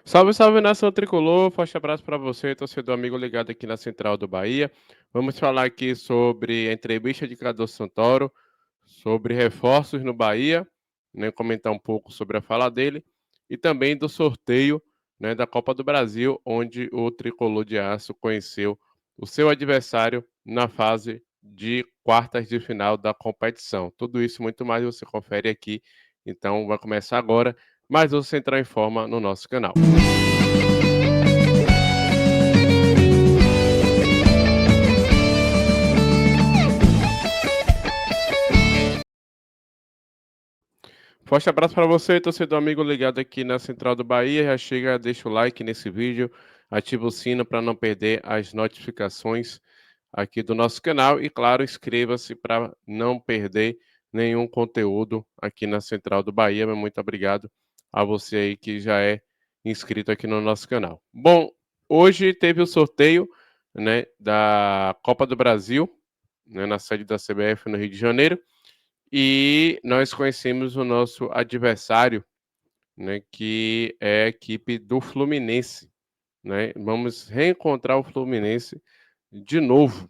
Salve, salve, nação tricolor, forte abraço para você, torcedor amigo ligado aqui na Central do Bahia. Vamos falar aqui sobre a entrevista de Cardoso Santoro, sobre reforços no Bahia, né, comentar um pouco sobre a fala dele e também do sorteio, né, da Copa do Brasil, onde o tricolor de aço conheceu o seu adversário na fase de quartas de final da competição. Tudo isso e muito mais você confere aqui. Então vai começar agora mais o Central em Forma no nosso canal. Forte abraço para você, torcedor amigo ligado aqui na Central do Bahia. Já chega, deixa o like nesse vídeo, ativa o sino para não perder as notificações aqui do nosso canal e, claro, inscreva-se para não perder nenhum conteúdo aqui na Central do Bahia. Muito obrigado a você aí que já é inscrito aqui no nosso canal. Bom, hoje teve o sorteio, né, da Copa do Brasil, né, na sede da CBF no Rio de Janeiro. E nós conhecemos o nosso adversário, né, que é a equipe do Fluminense, né? Vamos reencontrar o Fluminense de novo,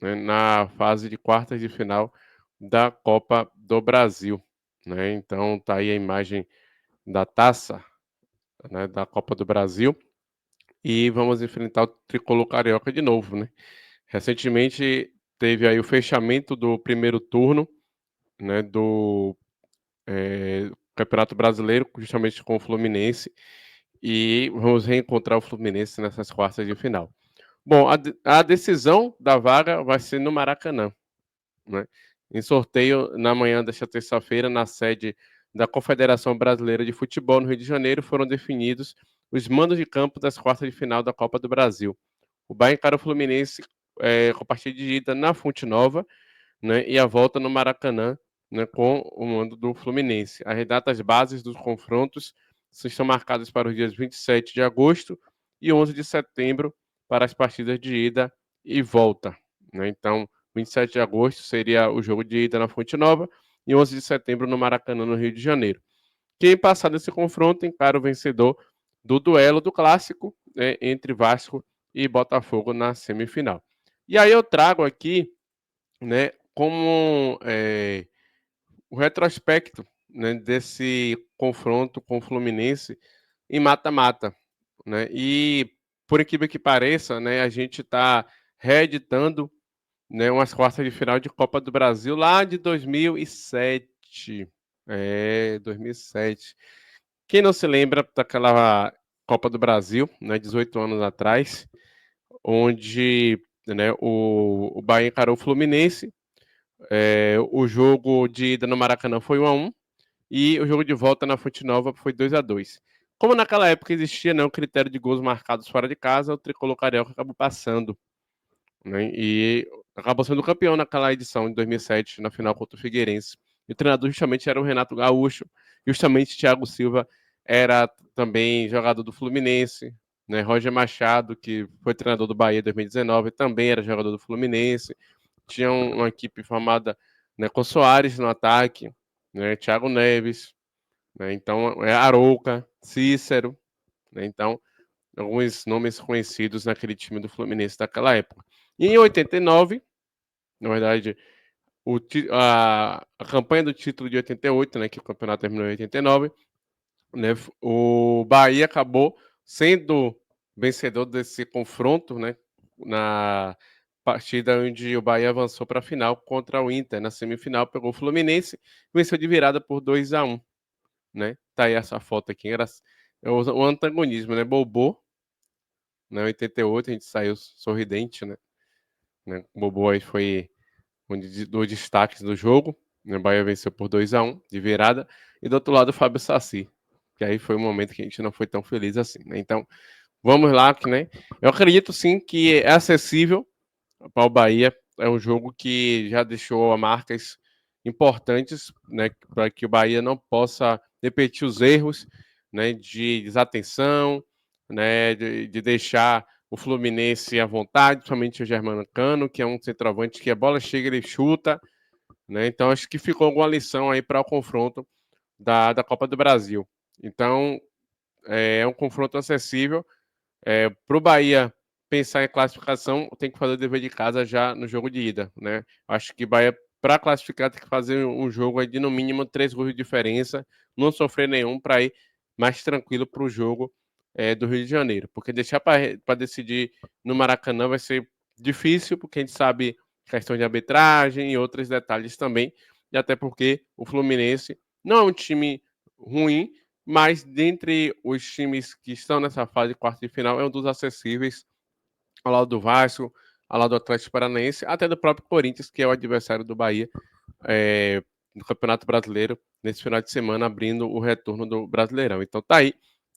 né, na fase de quartas de final da Copa do Brasil, né? Então tá aí a imagem da taça, né, da Copa do Brasil e vamos enfrentar o tricolor carioca de novo, né? Recentemente teve aí o fechamento do primeiro turno, né, do Campeonato Brasileiro, justamente com o Fluminense, e vamos reencontrar o Fluminense nessas quartas de final. Bom, a decisão da vaga vai ser no Maracanã, né? Em sorteio na manhã desta terça-feira, na sede da Confederação Brasileira de Futebol, no Rio de Janeiro, foram definidos os mandos de campo das quartas de final da Copa do Brasil. O Bahia encara o Fluminense com a partida de ida na Fonte Nova, né, e a volta no Maracanã, né, com o mando do Fluminense. As datas bases dos confrontos estão marcadas para os dias 27 de agosto e 11 de setembro para as partidas de ida e volta, né? Então, 27 de agosto seria o jogo de ida na Fonte Nova e 11 de setembro no Maracanã, no Rio de Janeiro. Quem passar desse confronto encara o vencedor do duelo do clássico, né, entre Vasco e Botafogo na semifinal. E aí eu trago aqui, né, como o retrospecto, né, desse confronto com o Fluminense em mata-mata, né? E por incrível que pareça, né, a gente está reeditando, né, umas quartas de final de Copa do Brasil lá de 2007. 2007. Quem não se lembra daquela Copa do Brasil, né, 18 anos atrás, onde, né, o Bahia encarou o Fluminense. O jogo de ida no Maracanã foi 1-1 e o jogo de volta na Fonte Nova foi 2-2. Como naquela época existia, né, o critério de gols marcados fora de casa, o tricolor carioca acabou passando, né, e acabou sendo campeão naquela edição de 2007, na final contra o Figueirense. E o treinador justamente era o Renato Gaúcho, justamente Thiago Silva era também jogador do Fluminense, né, Roger Machado, que foi treinador do Bahia em 2019, também era jogador do Fluminense. Tinha uma equipe formada, né, com Soares no ataque, né, Thiago Neves, né, então Arouca, Cícero, né, então alguns nomes conhecidos naquele time do Fluminense daquela época. E em 89, na verdade, a campanha do título de 88, né, que o campeonato terminou em 89, né, o Bahia acabou sendo vencedor desse confronto, né, na partida onde o Bahia avançou para a final contra o Inter. Na semifinal pegou o Fluminense, venceu de virada por 2-1, né? Tá aí essa foto aqui, o antagonismo, né? Bobô, né? 88 a gente saiu sorridente, né? O Bobô aí foi um dos destaques do jogo, né? O Bahia venceu por 2-1 de virada e do outro lado o Fábio Saci, que aí foi um momento que a gente não foi tão feliz assim, né? Então, vamos lá, né? Eu acredito sim que é acessível para o Bahia. É um jogo que já deixou marcas importantes, né, para que o Bahia não possa repetir os erros, né, de desatenção, né, de deixar o Fluminense à vontade, principalmente o Germancano, que é um centroavante que a bola chega, ele chuta, né? Então acho que ficou alguma lição aí para o confronto da Copa do Brasil. Então é um confronto acessível. Para o Bahia pensar em classificação, tem que fazer o dever de casa já no jogo de ida, né? Acho que Bahia, para classificar, tem que fazer um jogo aí de no mínimo 3 gols de diferença, não sofrer nenhum para ir mais tranquilo para o jogo do Rio de Janeiro. Porque deixar para decidir no Maracanã vai ser difícil, porque a gente sabe questão de arbitragem e outros detalhes também, e até porque o Fluminense não é um time ruim, mas dentre os times que estão nessa fase de quarta de final, é um dos acessíveis, ao lado do Vasco, ao lado do Atlético Paranaense, até do próprio Corinthians, que é o adversário do Bahia no Campeonato Brasileiro, nesse final de semana, abrindo o retorno do Brasileirão. Então tá aí,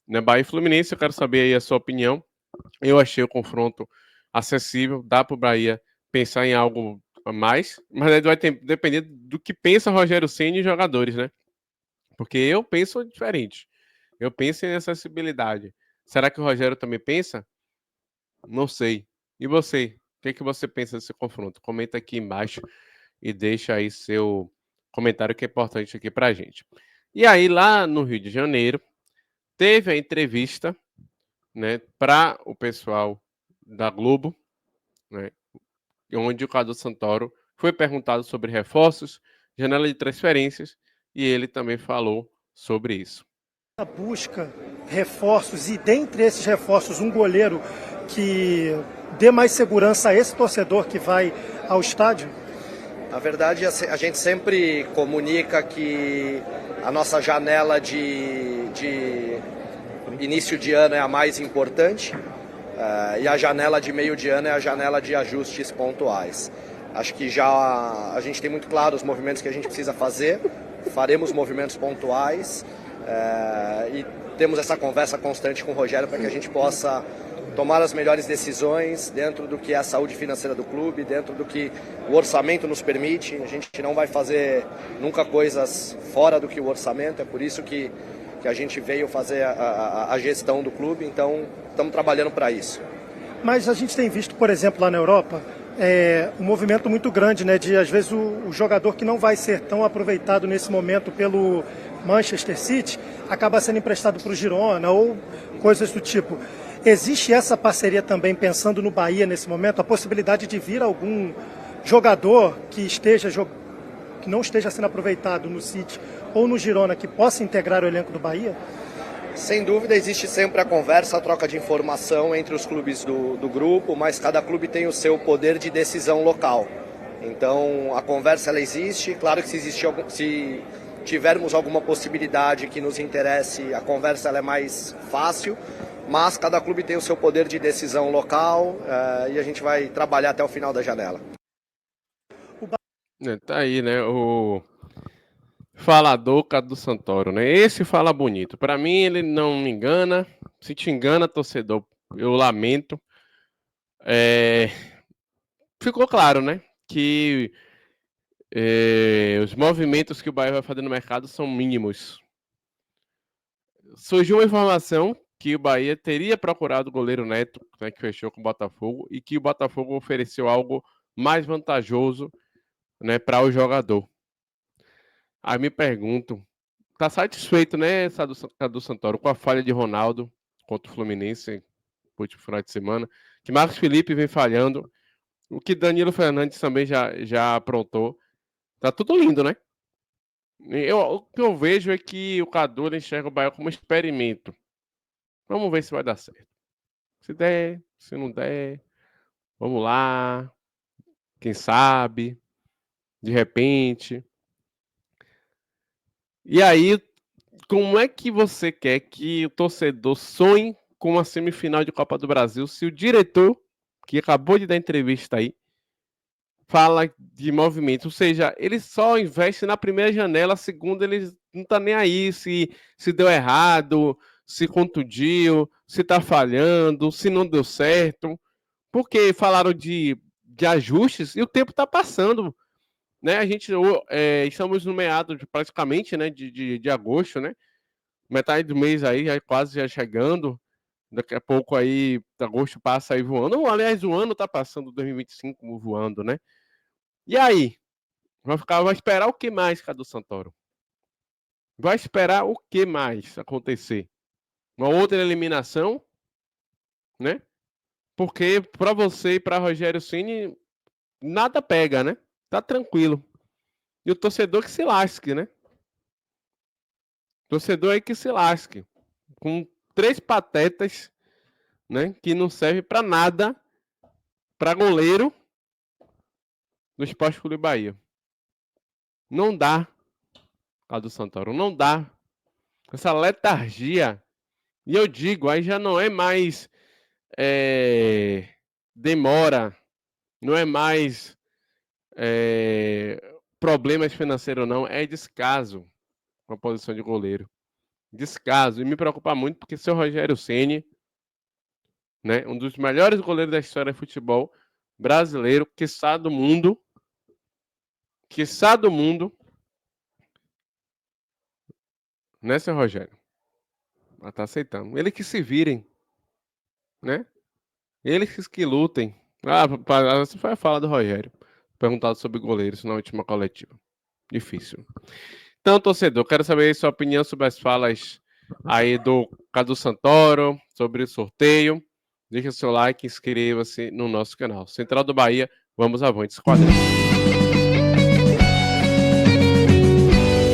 né, Bahia e Fluminense, eu quero saber aí a sua opinião. Eu achei o confronto acessível, dá para o Bahia pensar em algo a mais, mas aí vai depender do que pensa Rogério Ceni e jogadores, né? Porque eu penso diferente. Eu penso em acessibilidade. Será que o Rogério também pensa? Não sei. E você? O que é que você pensa desse confronto? Comenta aqui embaixo e deixa aí seu comentário que é importante aqui pra gente. E aí, lá no Rio de Janeiro, teve a entrevista, né, para o pessoal da Globo, né, onde o Cadu Santoro foi perguntado sobre reforços, janela de transferências, e ele também falou sobre isso. Busca reforços e dentre esses reforços um goleiro que dê mais segurança a esse torcedor que vai ao estádio? Na verdade, a gente sempre comunica que a nossa janela de início de ano é a mais importante e a janela de meio de ano é a janela de ajustes pontuais. Acho que já a gente tem muito claro os movimentos que a gente precisa fazer, faremos movimentos pontuais e temos essa conversa constante com o Rogério para que a gente possa tomar as melhores decisões dentro do que é a saúde financeira do clube, dentro do que o orçamento nos permite. A gente não vai fazer nunca coisas fora do que o orçamento, é por isso que a gente veio fazer a gestão do clube, então estamos trabalhando para isso. Mas a gente tem visto, por exemplo, lá na Europa, um movimento muito grande, né, de às vezes o jogador que não vai ser tão aproveitado nesse momento pelo Manchester City acaba sendo emprestado para o Girona ou coisas do tipo. Existe essa parceria também, pensando no Bahia nesse momento, a possibilidade de vir algum jogador que não esteja sendo aproveitado no City ou no Girona, que possa integrar o elenco do Bahia? Sem dúvida, existe sempre a conversa, a troca de informação entre os clubes do grupo, mas cada clube tem o seu poder de decisão local. Então, a conversa ela existe. Claro que se tivermos alguma possibilidade que nos interesse, a conversa ela é mais fácil, mas cada clube tem o seu poder de decisão local e a gente vai trabalhar até o final da janela. Tá aí, né, o falador Cadu Santoro, né? Esse fala bonito. Para mim, ele não me engana. Se te engana, torcedor, eu lamento. Ficou claro, né? Que os movimentos que o Bahia vai fazer no mercado são mínimos. Surgiu uma informação que o Bahia teria procurado o goleiro Neto, né, que fechou com o Botafogo, e que o Botafogo ofereceu algo mais vantajoso, né, para o jogador. Aí me pergunto, tá satisfeito, né, Cadu Santoro, com a falha de Ronaldo contra o Fluminense no último final de semana, que Marcos Felipe vem falhando, o que Danilo Fernandes também já aprontou. Tá tudo lindo, né? O que eu vejo é que o Cadu enxerga o Bahia como um experimento. Vamos ver se vai dar certo. Se der, se não der, vamos lá. Quem sabe? De repente. E aí, como é que você quer que o torcedor sonhe com uma semifinal de Copa do Brasil se o diretor, que acabou de dar entrevista aí, fala de movimento? Ou seja, ele só investe na primeira janela, a segunda ele não tá nem aí se deu errado, se contundiu, se tá falhando, se não deu certo. Porque falaram de ajustes e o tempo está passando, né? A gente estamos no meado praticamente, né, de agosto, né? Metade do mês aí, quase já chegando. Daqui a pouco aí, agosto passa aí voando. Aliás, o ano tá passando 2025 voando, né? E aí? Vai esperar o que mais, Cadu Santoro? Vai esperar o que mais acontecer? uma outra eliminação, né? Porque para você e para Rogério Ceni nada pega, né? Tá tranquilo. E o torcedor que se lasque, né? Torcedor aí que se lasque. Com 3 patetas, né? Que não serve para nada, para goleiro do Sport Clube Bahia. Não dá, Cadu Santoro, não dá. Essa letargia. E eu digo, aí já não é mais demora, não é mais problemas financeiros, não, é descaso com a posição de goleiro. Descaso. E me preocupa muito porque seu Rogério Ceni, né, um dos melhores goleiros da história do futebol brasileiro, quiçá do mundo, né, seu Rogério? Ela tá aceitando. Eles que se virem, né? Eles que lutem. Essa foi a fala do Rogério. Perguntado sobre goleiros na última coletiva. Difícil. Então, torcedor, quero saber sua opinião sobre as falas aí do Cadu Santoro, sobre o sorteio. Deixa seu like e inscreva-se no nosso canal. Central do Bahia, vamos avante, esquadrão.